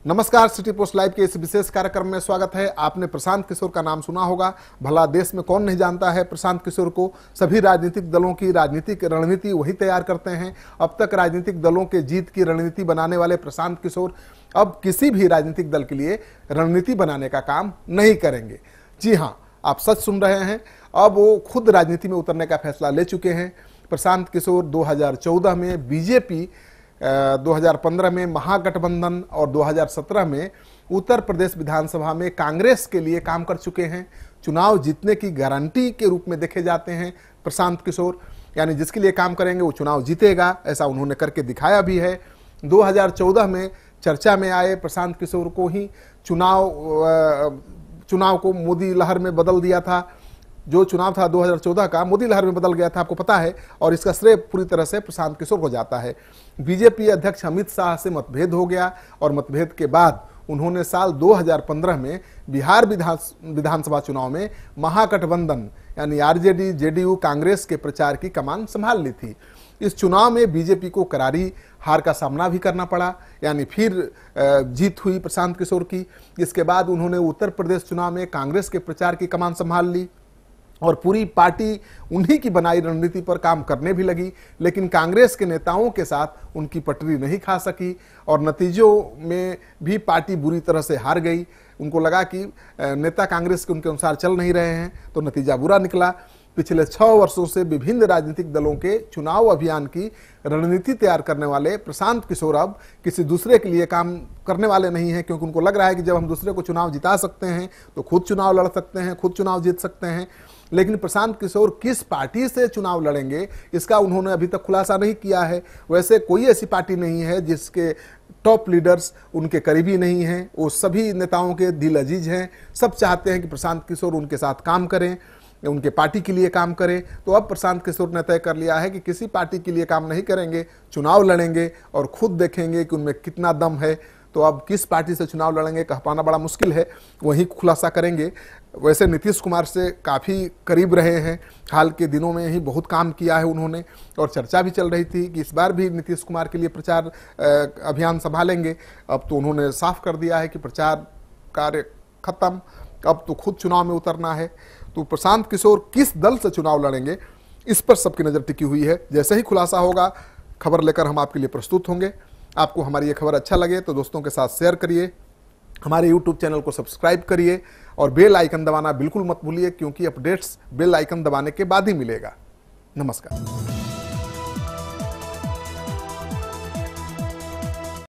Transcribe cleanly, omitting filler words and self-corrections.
नमस्कार, city post live के इस विशेष कार्यक्रम में स्वागत है। आपने प्रशांत किशोर का नाम सुना होगा। भला देश में कौन नहीं जानता है प्रशांत किशोर को। सभी राजनीतिक दलों की राजनीतिक रणनीति वही तैयार करते हैं। अब तक राजनीतिक दलों के जीत की रणनीति बनाने वाले प्रशांत किशोर अब किसी भी राजनीतिक दल के लिए रणनीति बनाने का काम नहीं करेंगे। जी हाँ, आप सच सुन रहे हैं। अब वो खुद राजनीति में उतरने का फैसला ले चुके हैं। प्रशांत किशोर 2014 में बीजेपी, 2015 में महागठबंधन और 2017 में उत्तर प्रदेश विधानसभा में कांग्रेस के लिए काम कर चुके हैं। चुनाव जीतने की गारंटी के रूप में देखे जाते हैं प्रशांत किशोर, यानी जिसके लिए काम करेंगे वो चुनाव जीतेगा, ऐसा उन्होंने करके दिखाया भी है। 2014 में चर्चा में आए प्रशांत किशोर को ही चुनाव को मोदी लहर में बदल दिया था। जो चुनाव था 2014 का, मोदी लहर में बदल गया था, आपको पता है, और इसका श्रेय पूरी तरह से प्रशांत किशोर को जाता है। बीजेपी अध्यक्ष अमित शाह से मतभेद हो गया और मतभेद के बाद उन्होंने साल 2015 में बिहार विधानसभा चुनाव में महागठबंधन यानी आरजेडी, जेडीयू, कांग्रेस के प्रचार की कमान संभाल ली थी। इस चुनाव में बीजेपी को करारी हार का सामना भी करना पड़ा, यानी फिर जीत हुई प्रशांत किशोर की। इसके बाद उन्होंने उत्तर प्रदेश चुनाव में कांग्रेस के प्रचार की कमान संभाल ली और पूरी पार्टी उन्हीं की बनाई रणनीति पर काम करने भी लगी, लेकिन कांग्रेस के नेताओं के साथ उनकी पटरी नहीं खा सकी और नतीजों में भी पार्टी बुरी तरह से हार गई। उनको लगा कि नेता कांग्रेस के उनके अनुसार चल नहीं रहे हैं, तो नतीजा बुरा निकला। पिछले 6 वर्षों से विभिन्न राजनीतिक दलों के चुनाव अभियान की रणनीति तैयार करने वाले प्रशांत किशोर अब किसी दूसरे के लिए काम करने वाले नहीं हैं, क्योंकि उनको लग रहा है कि जब हम दूसरे को चुनाव जिता सकते हैं तो खुद चुनाव लड़ सकते हैं, खुद चुनाव जीत सकते हैं। लेकिन प्रशांत किशोर किस पार्टी से चुनाव लड़ेंगे इसका उन्होंने अभी तक खुलासा नहीं किया है। वैसे कोई ऐसी पार्टी नहीं है जिसके टॉप लीडर्स उनके करीबी नहीं हैं। वो सभी नेताओं के दिल अजीज हैं। सब चाहते हैं कि प्रशांत किशोर उनके साथ काम करें, उनके पार्टी के लिए काम करें। तो अब प्रशांत किशोर ने तय कर लिया है कि किसी पार्टी के लिए काम नहीं करेंगे, चुनाव लड़ेंगे और खुद देखेंगे कि उनमें कितना दम है। तो अब किस पार्टी से चुनाव लड़ेंगे कह पाना बड़ा मुश्किल है, वही खुलासा करेंगे। वैसे नीतीश कुमार से काफ़ी करीब रहे हैं, हाल के दिनों में ही बहुत काम किया है उन्होंने, और चर्चा भी चल रही थी कि इस बार भी नीतीश कुमार के लिए प्रचार अभियान संभालेंगे। अब तो उन्होंने साफ कर दिया है कि प्रचार कार्य खत्म, अब तो खुद चुनाव में उतरना है। तो प्रशांत किशोर किस दल से चुनाव लड़ेंगे इस पर सबकी नज़र टिकी हुई है। जैसे ही खुलासा होगा खबर लेकर हम आपके लिए प्रस्तुत होंगे। आपको हमारी ये खबर अच्छा लगे तो दोस्तों के साथ शेयर करिए, हमारे YouTube चैनल को सब्सक्राइब करिए और बेल आइकन दबाना बिल्कुल मत भूलिए, क्योंकि अपडेट्स बेल आइकन दबाने के बाद ही मिलेगा। नमस्कार।